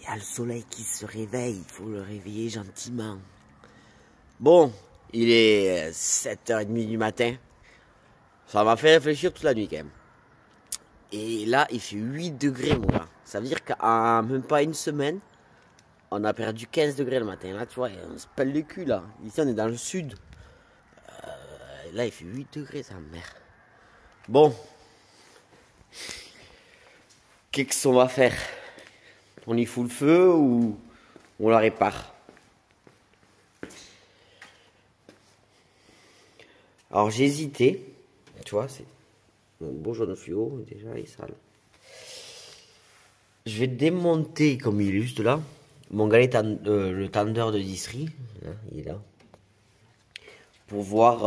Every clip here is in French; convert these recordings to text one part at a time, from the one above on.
Il y a le soleil qui se réveille, il faut le réveiller gentiment. Bon, il est 7h30 du matin. Ça m'a fait réfléchir toute la nuit quand même. Et là, il fait 8 degrés, mon gars. Ça veut dire qu'en même pas une semaine, on a perdu 15 degrés le matin. Là, tu vois, on se pèle le cul, là. Ici, on est dans le sud. Là, il fait 8 degrés, sa mère. Bon. Qu'est-ce qu'on va faire? On y fout le feu ou on la répare? Alors, j'ai hésité. Tu vois, c'est mon beau jaune fluo. Déjà, il est sale. Je vais démonter, comme il est juste là, mon galet le tender de disserie. Il est là. Pour voir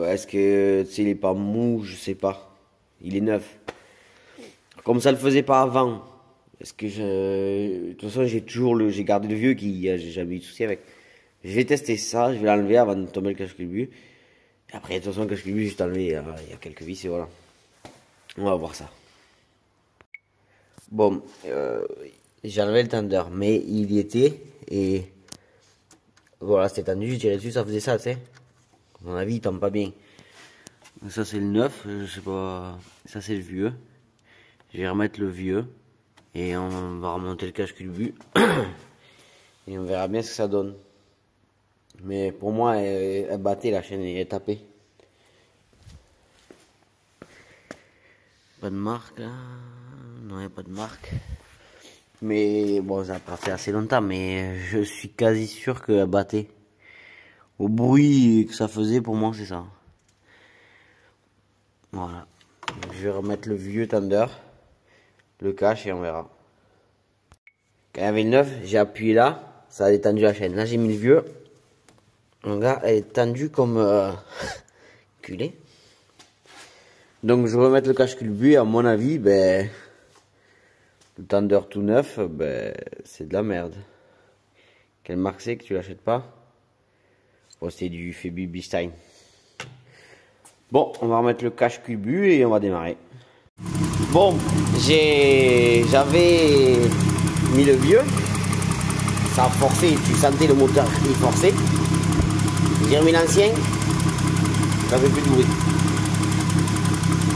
est-ce que il est pas mou, je sais pas. Il est neuf. Comme ça le faisait pas avant. Parce que de toute façon j'ai gardé le vieux qui j'ai jamais eu de souci avec. Je vais tester ça, je vais l'enlever avant de tomber le cache-culbu. Après de toute façon le cache-culbu juste enlevé, il y a quelques vis et voilà. On va voir ça. Bon, j'ai enlevé le tender, mais il y était et voilà, c'était tendu, je dirais dessus, ça faisait ça, tu sais. À mon avis, il tombe pas bien. Ça, c'est le neuf, je sais pas. Ça, c'est le vieux. Je vais remettre le vieux. Et on va remonter le cache-culbu. Et on verra bien ce que ça donne. Mais pour moi, elle battait la chaîne, elle est tapée. Pas de marque, là. Non, il n'y a pas de marque. Mais bon, ça a passé assez longtemps, mais je suis quasi sûr qu'elle battait. Au bruit que ça faisait, pour moi, c'est ça. Voilà. Je vais remettre le vieux tender, le cache et on verra. Quand il y avait le neuf, j'ai appuyé là, ça a détendu la chaîne. Là, j'ai mis le vieux. Mon gars, elle est tendue comme culé. Donc, je vais remettre le cache-culbu et à mon avis, ben, le tender tout neuf, ben, c'est de la merde. Quelle marque c'est que tu l'achètes pas? Oh, c'est du Febi Bistein. Bon, on va remettre le cache-culbu et on va démarrer. Bon, j'avais mis le vieux. Ça a forcé, tu sentais le moteur il forçait. J'ai remis l'ancien. Ça fait plus de bruit.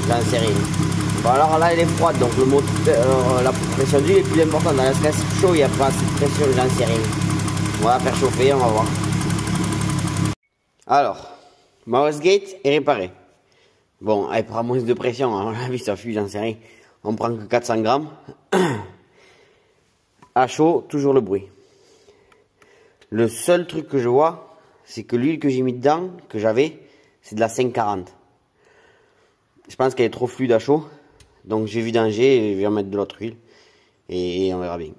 J'en sais rien. Bon, alors là, elle est froide, donc le moteur, la pression d'huile est plus importante. Dans la stress chaud, il n'y a pas assez de pression, j'en sais rien. On va faire chauffer, on va voir. Alors, ma Westgate est réparée. Bon, elle prend moins de pression, à mon avis, ça fuit, j'en sais rien. On prend que 400 grammes. À chaud, toujours le bruit. Le seul truc que je vois, c'est que l'huile que j'ai mis dedans, que j'avais, c'est de la 540. Je pense qu'elle est trop fluide à chaud. Donc j'ai vidanger et je vais remettre de l'autre huile. Et on verra bien.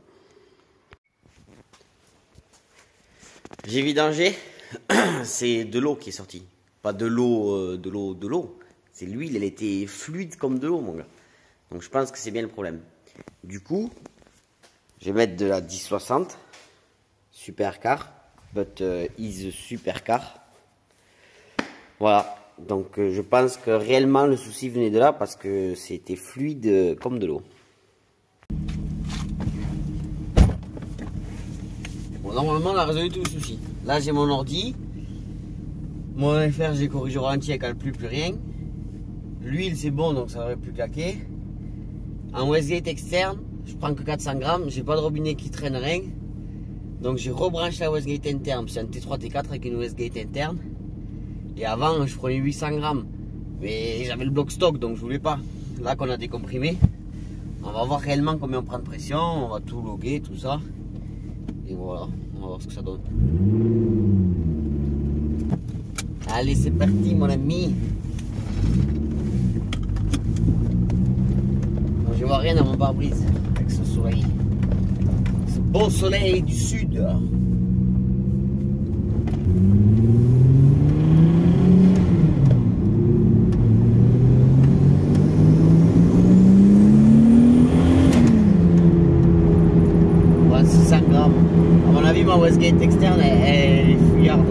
J'ai vidangé. C'est de l'eau qui est sortie. Pas de l'eau, de l'eau. C'est l'huile, elle était fluide comme de l'eau, mon gars. Donc je pense que c'est bien le problème. Du coup, je vais mettre de la 1060 Supercar, but is Supercar. Voilà. Donc je pense que réellement le souci venait de là parce que c'était fluide comme de l'eau. Bon, normalement on a résolu tout le souci. Là j'ai mon ordi. Mon FR j'ai corrigé au ralenti, elle cale plus rien. L'huile c'est bon donc ça aurait plus claquer. En Westgate externe, je prends que 400 grammes, j'ai pas de robinet qui traîne rien. Donc j'ai rebranché la Westgate interne, c'est un T3 T4 avec une Westgate interne. Et avant je prenais 800 grammes. Mais j'avais le bloc stock donc je voulais pas. Là qu'on a décomprimé, on va voir réellement combien on prend de pression, on va tout loguer, tout ça. Et voilà, on va voir ce que ça donne. Allez, c'est parti, mon ami. Je vois rien dans mon pare-brise avec ce soleil. Ce beau soleil du sud. Ouais, 600 grammes. À mon avis, ma Westgate externe, elle est fuyarde.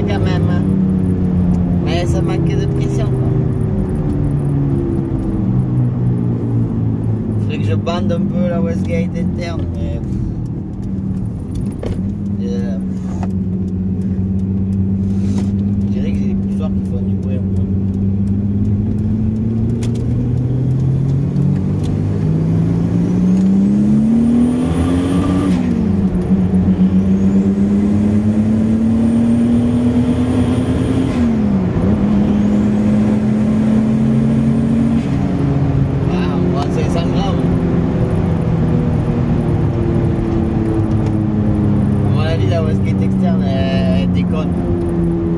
bien quand même. Hein. Mais ça manque de pression. Il faudrait que je bande un peu la Westgate interne. Mais... je dirais que j'ai des poussoirs qui font du bruit un peu.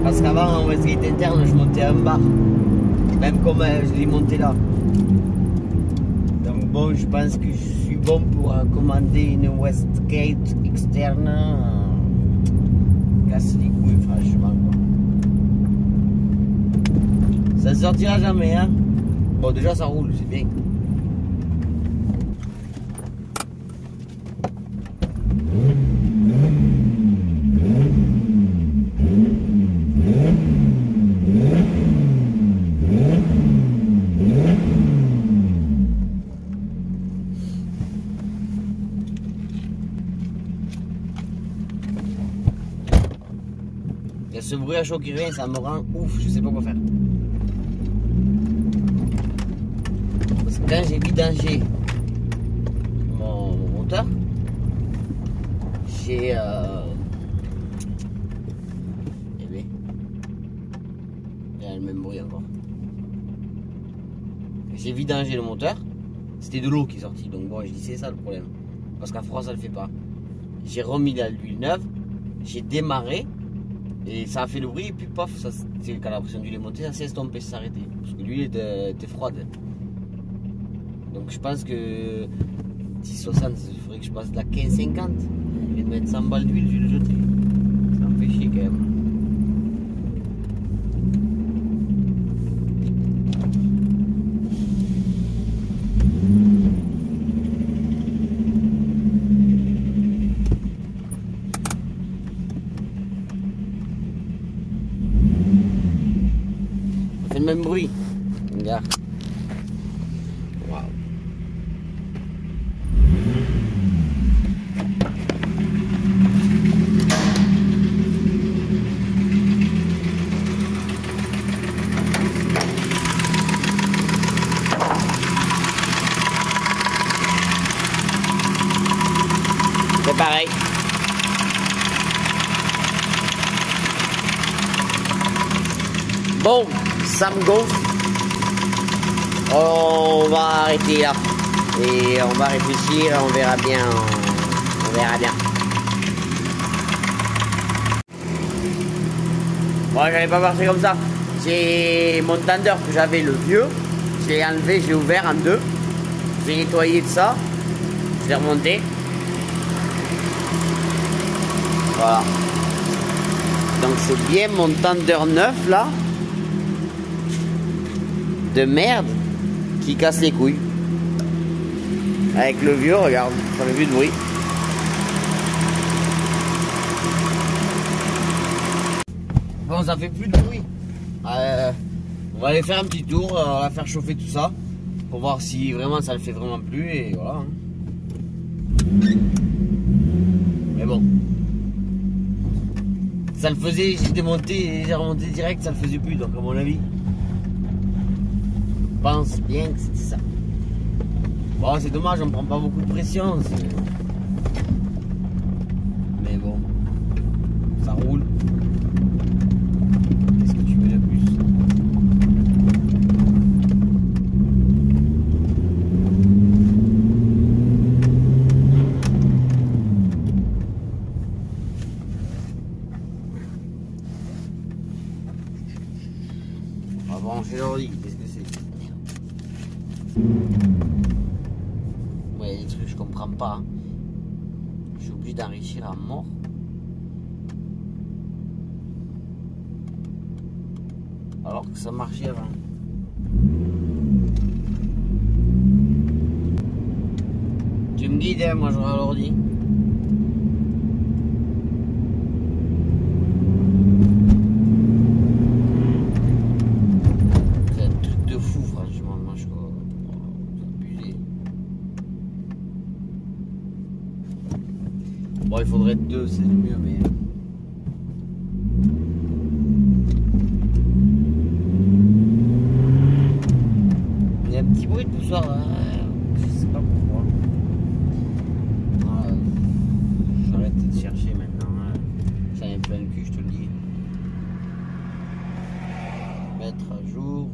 Parce qu'avant en Westgate interne je montais un bar, même comme je l'ai monté là. Donc bon, je pense que je suis bon pour commander une Westgate externe. Casse les couilles franchement quoi. Ça sortira jamais hein. Bon déjà ça roule, c'est bien. Il y a ce bruit à chaud qui vient, ça me rend ouf, je sais pas quoi faire. Parce que quand j'ai vidangé mon moteur, j'ai eh bien, il y a le même bruit encore. J'ai vidangé le moteur, c'était de l'eau qui est sortie, donc bon, je dis c'est ça le problème. Parce qu'à froid ça le fait pas. J'ai remis de l'huile neuve, j'ai démarré. Et ça a fait le bruit et puis paf, quand la pression d'huile est montée, ça s'est estompé, ça s'est arrêté. Parce que l'huile était froide. Donc je pense que 10,60, il faudrait que je passe de la 15,50. Je vais mettre 100 balles d'huile, je vais le jeter. Ça me fait chier quand même. C'est le même bruit. Regarde. Waouh. C'est pareil. Bon, ça me gonfle. On va arrêter là. Et on va réfléchir, on verra bien. On verra bien. Bon, j'allais pas marcher comme ça. J'ai mon tender que j'avais, le vieux. Je l'ai enlevé, j'ai ouvert en deux. J'ai nettoyé de ça. Je l'ai remonté. Voilà. Donc c'est bien mon tender neuf là. De merde qui casse les couilles. Avec le vieux, regarde, ça fait plus de bruit. Bon, ça fait plus de bruit. On va aller faire un petit tour, on va faire chauffer tout ça pour voir si vraiment ça le fait vraiment plus et voilà. Mais bon, ça le faisait, j'ai démonté et j'ai remonté direct, ça le faisait plus, donc à mon avis. Je pense bien que c'était ça. Bon, c'est dommage, on prend pas beaucoup de pression. Mais bon, ça roule. Qu'est-ce que tu veux de plus? On va brancher l'ordi, qu'est-ce que c'est? Ouais, il y a des trucs que je comprends pas. Hein. Je suis obligé d'enrichir à mort. Alors que ça marchait avant. Tu me guides, hein, moi je regarde l'ordi. Bon, il faudrait 2, c'est le mieux, mais. Il y a un petit bruit de poussoir, je sais pas pourquoi. J'arrête de chercher maintenant. Ça y est plein le cul, je te le dis. Mettre à jour.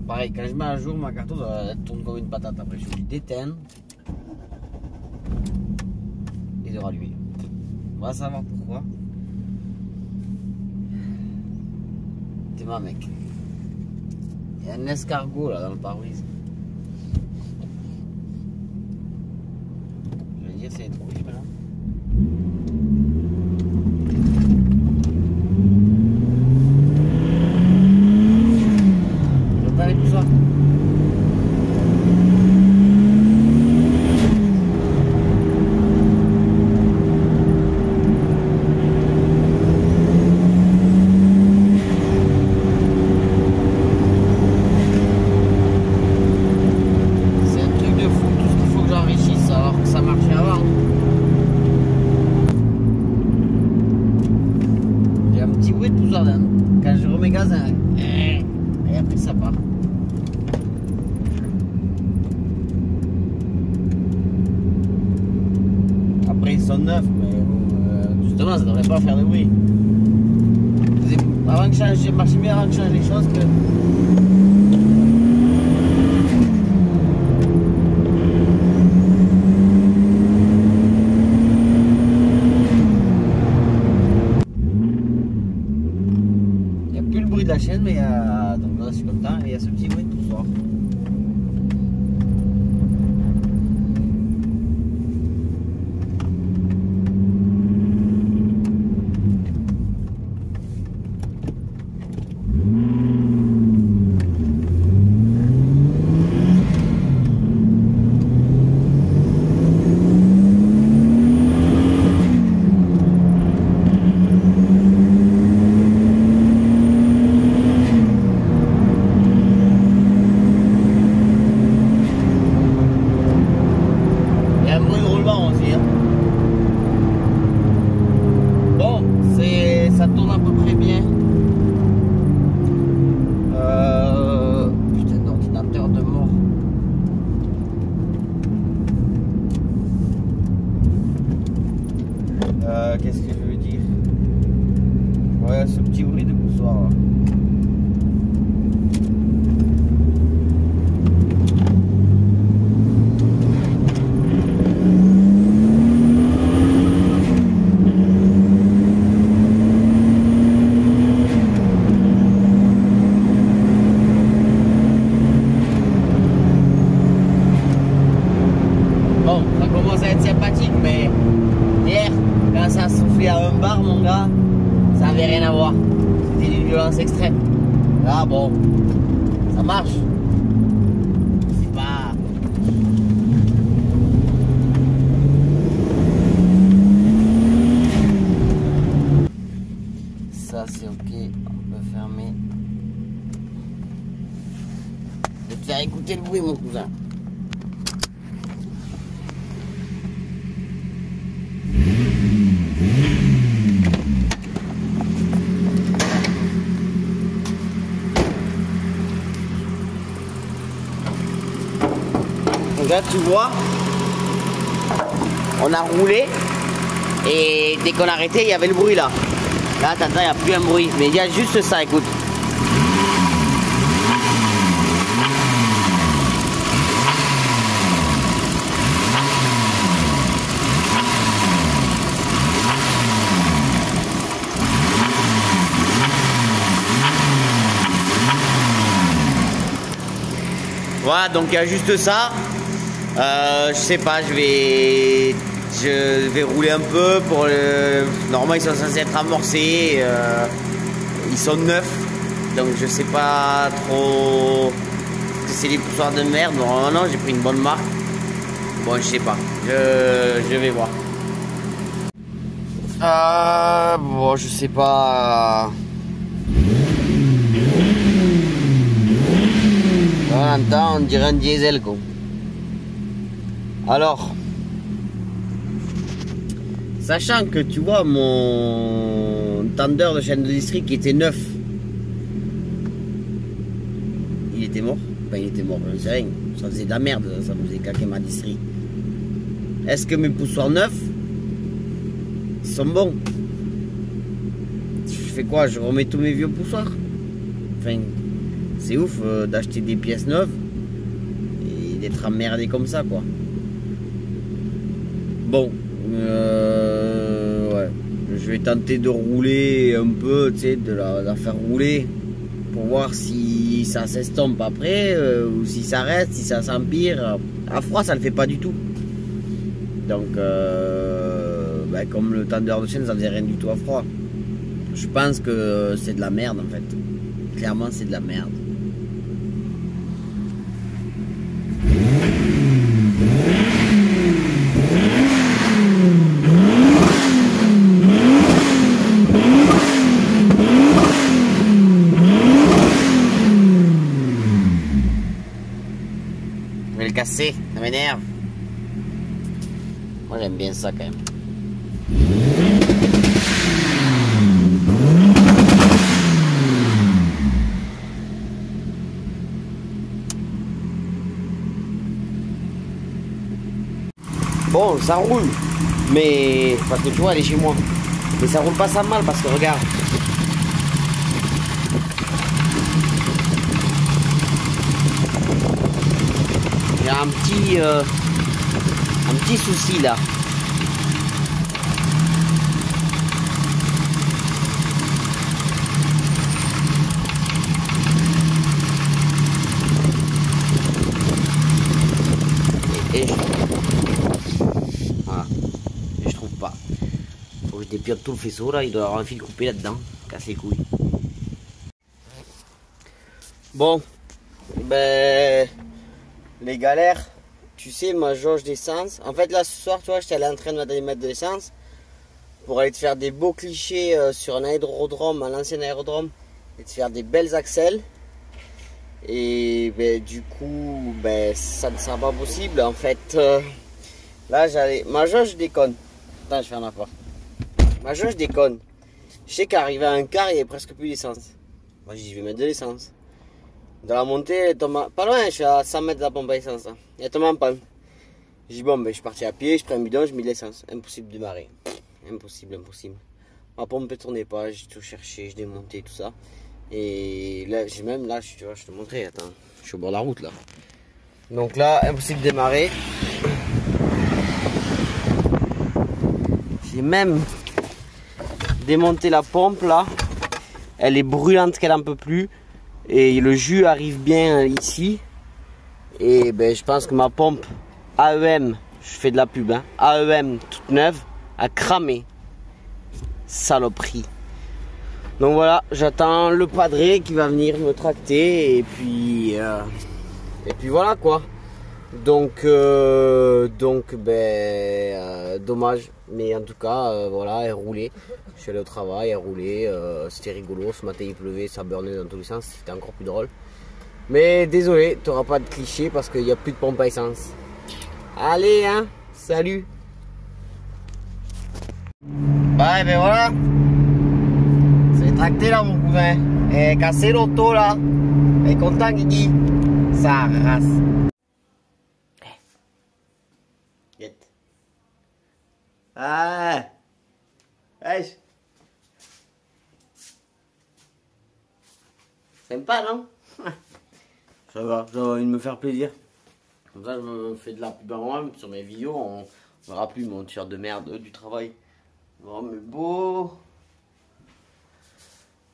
Pareil, quand je mets à jour ma carte, elle tourne comme une patate. Après, je suis obligé d'éteindre et de rallumer. On va savoir pourquoi. T'es ma mec. Il y a un escargot là dans le pare-brise. Je vais dire, c'est trop vite maintenant. J'entends les poussoirs. Quand je remets gaz, et après ça part. Après ils sont neufs, mais justement ça devrait pas faire de bruit. Avant que je marche mieux avant que je change les choses que. De la chaîne, mais donc là je suis content, et il y a ce petit bruit de poussoir. Ça tourne à peu près bien. Putain d'ordinateur de mort. Qu'est-ce que je veux dire? Ouais, ce petit bruit de poussoir là. Bon, ça commence à être sympathique, mais hier, quand ça soufflait à 1 bar, mon gars, ça avait rien à voir. C'était d'une violence extrême. Là, bon, ça marche. C'est pas. Ça, c'est ok. On peut fermer. Je vais te faire écouter le bruit, mon cousin. Donc là, tu vois, on a roulé et dès qu'on a arrêté, il y avait le bruit là. Là, t'entends, il n'y a plus un bruit, mais il y a juste ça, écoute. Voilà, donc il y a juste ça. Je sais pas, je vais rouler un peu pour le. Normalement ils sont censés être amorcés, ils sont neufs, donc je sais pas trop si c'est des poussoirs de merde. Bon, non, j'ai pris une bonne marque. Bon, je sais pas, je vais voir. Bon, je sais pas. On entend, on dirait un diesel quoi. Alors, sachant que tu vois mon tendeur de chaîne de district qui était neuf, il était mort. Enfin, il était mort, je ne sais rien. Ça faisait de la merde, ça me faisait claquer ma district. Est-ce que mes poussoirs neufs, ils sont bons? Je fais quoi? Je remets tous mes vieux poussoirs? Enfin, c'est ouf d'acheter des pièces neuves et d'être emmerdé comme ça, quoi. Bon, ouais, je vais tenter de rouler un peu, tu sais, de la faire rouler pour voir si ça s'estompe après ou si ça reste, si ça s'empire. À froid, ça le fait pas du tout. Donc, ben, comme le tendeur de chaîne, ça faisait rien du tout à froid. Je pense que c'est de la merde en fait. Clairement, c'est de la merde. Je vais le casser, ça m'énerve. Moi j'aime bien ça quand même. Bon, ça roule, mais parce que tu vois, elle est chez moi. Mais ça roule pas ça mal parce que regarde. J'ai un petit souci là. Et voilà. Et je trouve pas. Faut que je dépiote tout le faisceau là, il doit y avoir un fil coupé là-dedans. Casse les couilles. Bon, ben les galères, tu sais, ma jauge d'essence. En fait là ce soir, tu vois, j'étais allé en train de mettre de l'essence pour aller te faire des beaux clichés sur un aérodrome, à l'ancien aérodrome, et te faire des belles axelles. Et ben, du coup, ben, ça ne sera pas possible. En fait, là, ma jauge déconne. Attends, je fais un apport. Ma jauge déconne. Je sais qu'arrivé à un quart, il n'y avait presque plus d'essence. Moi, je dis, je vais mettre de l'essence. Dans la montée, elle tombe pas loin, je suis à 100 mètres de la pompe à essence. Là. Elle tombe en panne. Je dis, bon, ben, je suis parti à pied, je prends un bidon, je mets de l'essence. Impossible de démarrer. Impossible, impossible. Ma pompe ne tournait pas, j'ai tout cherché, je démontais, tout ça. Et là, j'ai même, là, tu vois, je te montrais, attends, je suis au bord de la route là. Donc là, impossible de démarrer. J'ai même démonté la pompe là. Elle est brûlante qu'elle en peut plus. Et le jus arrive bien ici. Et ben, je pense que ma pompe AEM, je fais de la pub, hein, AEM toute neuve, a cramé. Saloperie. Donc voilà, j'attends le padré qui va venir me tracter et puis voilà quoi. Donc dommage, mais en tout cas voilà, elle roulait. Je suis allé au travail, elle roulait, c'était rigolo. Ce matin il pleuvait, ça burnait dans tous les sens, c'était encore plus drôle. Mais désolé, tu n'auras pas de cliché parce qu'il n'y a plus de pompe à essence. Allez hein, salut. Bah ben voilà. Tracté là mon cousin, et cassé l'auto là, et content Guigui, sa race. Get. Ah, wesh. Sympa non? Ça va envie de me faire plaisir. Comme ça je me fais de la pub à moi sur mes vidéos, on verra plus mon t-shirt de merde du travail. Oh mais beau.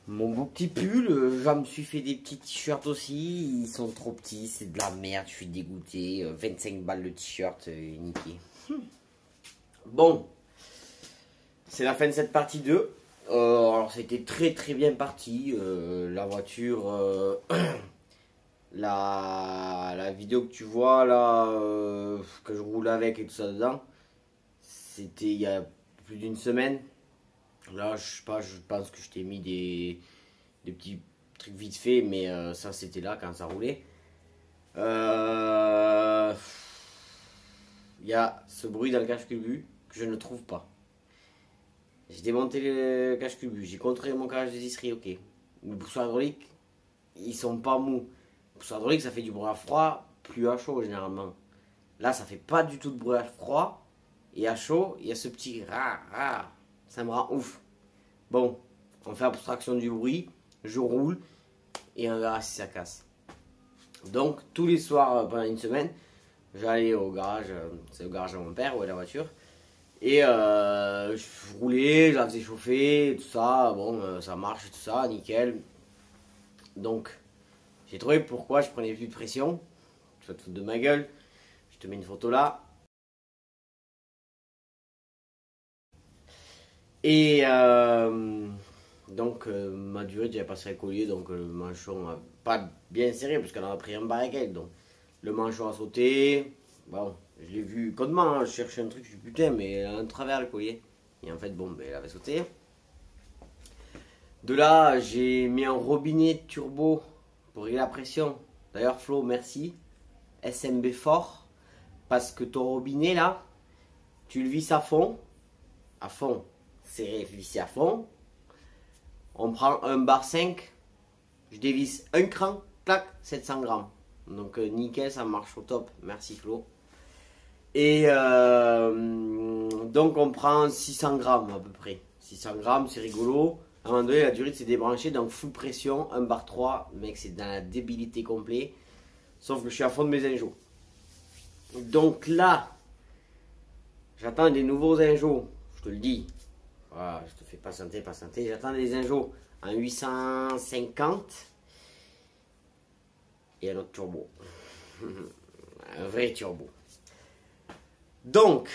Mon beau petit pull, je me suis fait des petits t-shirts aussi, ils sont trop petits, c'est de la merde, je suis dégoûté, 25 balles le t-shirt, niqué. Bon, c'est la fin de cette partie 2, alors c'était très bien parti, la voiture, la vidéo que tu vois là, que je roule avec et tout ça dedans, c'était il y a plus d'une semaine. Là, je sais pas, je pense que je t'ai mis des petits trucs vite fait, mais ça c'était là quand ça roulait. il y a ce bruit dans le cache-culbut que je ne trouve pas. J'ai démonté le cache-culbut, j'ai contrôlé mon carrelage de visserie, ok. Les boussoirs hydrauliques, ils sont pas mous. Les boussoirs hydrauliques, ça fait du bruit à froid, plus à chaud généralement. Là, ça fait pas du tout de bruit à froid. Et à chaud, il y a ce petit ra ra. Ça me rend ouf. Bon, on fait abstraction du bruit, je roule et on verra si ça casse. Donc, tous les soirs pendant une semaine, j'allais au garage, c'est le garage de mon père où est la voiture. Et je roulais, je la faisais chauffer, tout ça, bon, ça marche, tout ça, nickel. Donc, j'ai trouvé pourquoi je prenais plus de pression. Tu vas te foutre de ma gueule. Je te mets une photo là. Et donc, ma durée, j'avais passé le collier, donc le manchon n'a pas bien serré, parce qu'elle en a pris un barriquet. Donc, le manchon a sauté. Bon, je l'ai vu connement, hein, je cherchais un truc, je dis putain, mais elle a un travers le collier. Et en fait, bon, ben, elle avait sauté. De là, j'ai mis un robinet turbo pour régler la pression. D'ailleurs, Flo, merci. SMB fort. Parce que ton robinet, là, tu le visses à fond. À fond. Serré, vissé à fond. On prend un bar 5. Je dévisse un cran. Clac, 700 grammes. Donc, nickel, ça marche au top. Merci, Flo. Et donc, on prend 600 grammes à peu près. 600 grammes, c'est rigolo. À un moment donné, la durite s'est débranchée, donc full pression, 1 bar 3, mec, c'est dans la débilité complète. Sauf que je suis à fond de mes injos. Donc là, j'attends des nouveaux injos, je te le dis. Voilà, je te fais patienter. J'attends des injos en 850 et un autre turbo. Un vrai turbo. Donc,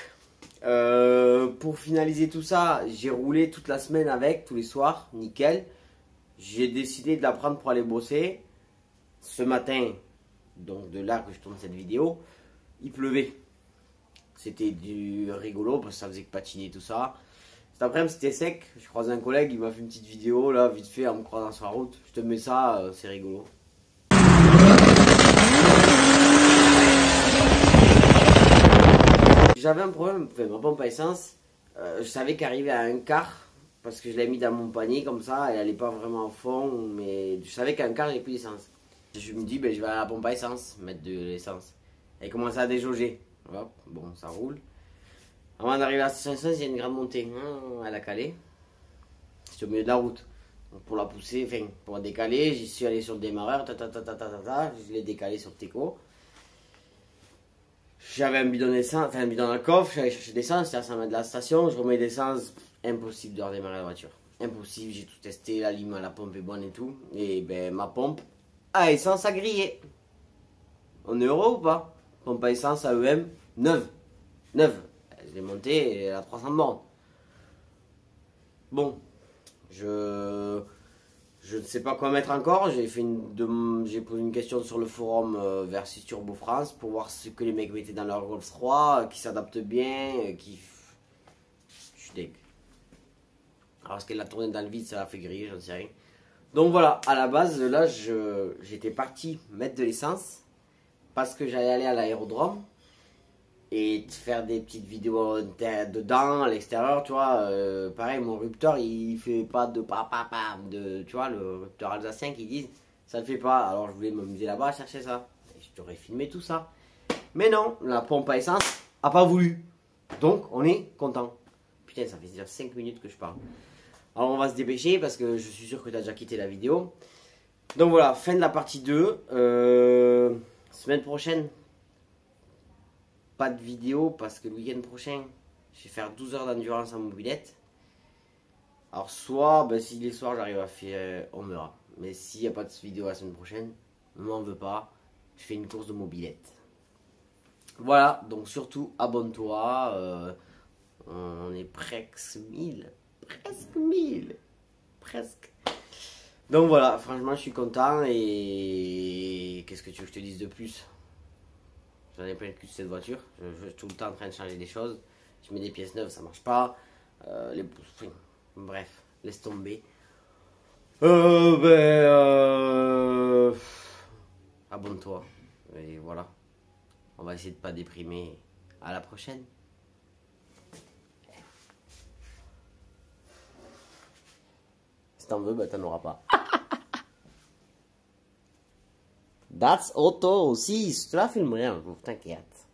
pour finaliser tout ça, j'ai roulé toute la semaine avec, tous les soirs, nickel. J'ai décidé de la prendre pour aller bosser. Ce matin, donc de là que je tourne cette vidéo, il pleuvait. C'était du rigolo parce que ça faisait que patiner tout ça. Cet après-midi c'était sec, je croise un collègue, il m'a fait une petite vidéo là, vite fait en me croisant sur la route. Je te mets ça, c'est rigolo. J'avais un problème, enfin, ma pompe à essence, je savais qu'arriver à un quart, parce que je l'ai mis dans mon panier comme ça, elle allait pas vraiment au fond, mais je savais qu'à un quart j'ai plus d'essence. Je me dis, ben, je vais à la pompe à essence, mettre de l'essence. Elle commence à déjauger. Hop, bon, ça roule. Avant d'arriver à la station essence, il y a une grande montée. Elle a calé. C'est au milieu de la route. Donc pour la pousser, enfin, pour la décaler, j'y suis allé sur le démarreur, je l'ai décalé sur le Teco. J'avais un bidon d'essence, enfin un bidon dans le coffre, j'allais chercher d'essence, c'est à 100 mètres de la station, je remets d'essence, impossible de redémarrer la voiture. Impossible, j'ai tout testé, la lime à la pompe est bonne et tout. Et ben ma pompe à essence a grillé. On est heureux ou pas? Pompe à essence AEM, neuve. Neuve. Je l'ai montée à 300 bornes. Bon, je ne sais pas quoi mettre encore. J'ai posé une question sur le forum Versus Turbo France pour voir ce que les mecs mettaient dans leur Golf 3, qui s'adapte bien, qui... Je suis deg. Alors est-ce qu'elle a tourné dans le vide, ça l'a fait griller, j'en sais rien. Donc voilà, à la base, là, j'étais parti mettre de l'essence parce que j'allais aller à l'aérodrome et faire des petites vidéos dedans, à l'extérieur, tu vois. Pareil, mon rupteur, il fait pas de tu vois, le rupteur alsacien qui disent, ça le fait pas. Alors je voulais m'amuser là-bas à chercher ça. Et je t'aurais filmé tout ça. Mais non, la pompe à essence a pas voulu. Donc on est content. Putain, ça fait déjà 5 minutes que je parle. Alors on va se dépêcher parce que je suis sûr que tu as déjà quitté la vidéo. Donc voilà, fin de la partie 2. Semaine prochaine, pas de vidéo parce que le week-end prochain, je vais faire 12 heures d'endurance en mobilette. Alors soit, ben, si les soirs j'arrive à faire, on verra. Mais s'il n'y a pas de vidéo la semaine prochaine, ne m'en veux pas, je fais une course de mobilette. Voilà, donc surtout abonne-toi. On est presque 1000. Presque 1000. Presque. Donc voilà, franchement je suis content et qu'est-ce que tu veux que je te dise de plus? J'en ai plein le cul de cette voiture, je suis tout le temps en train de changer des choses. Je mets des pièces neuves, ça marche pas. Bref, laisse tomber. Abonne-toi. Et voilà. On va essayer de pas déprimer À la prochaine. Si t'en veux, bah t'en auras pas. That's Auto aussi, je te la filmerai un jour, t'inquiète.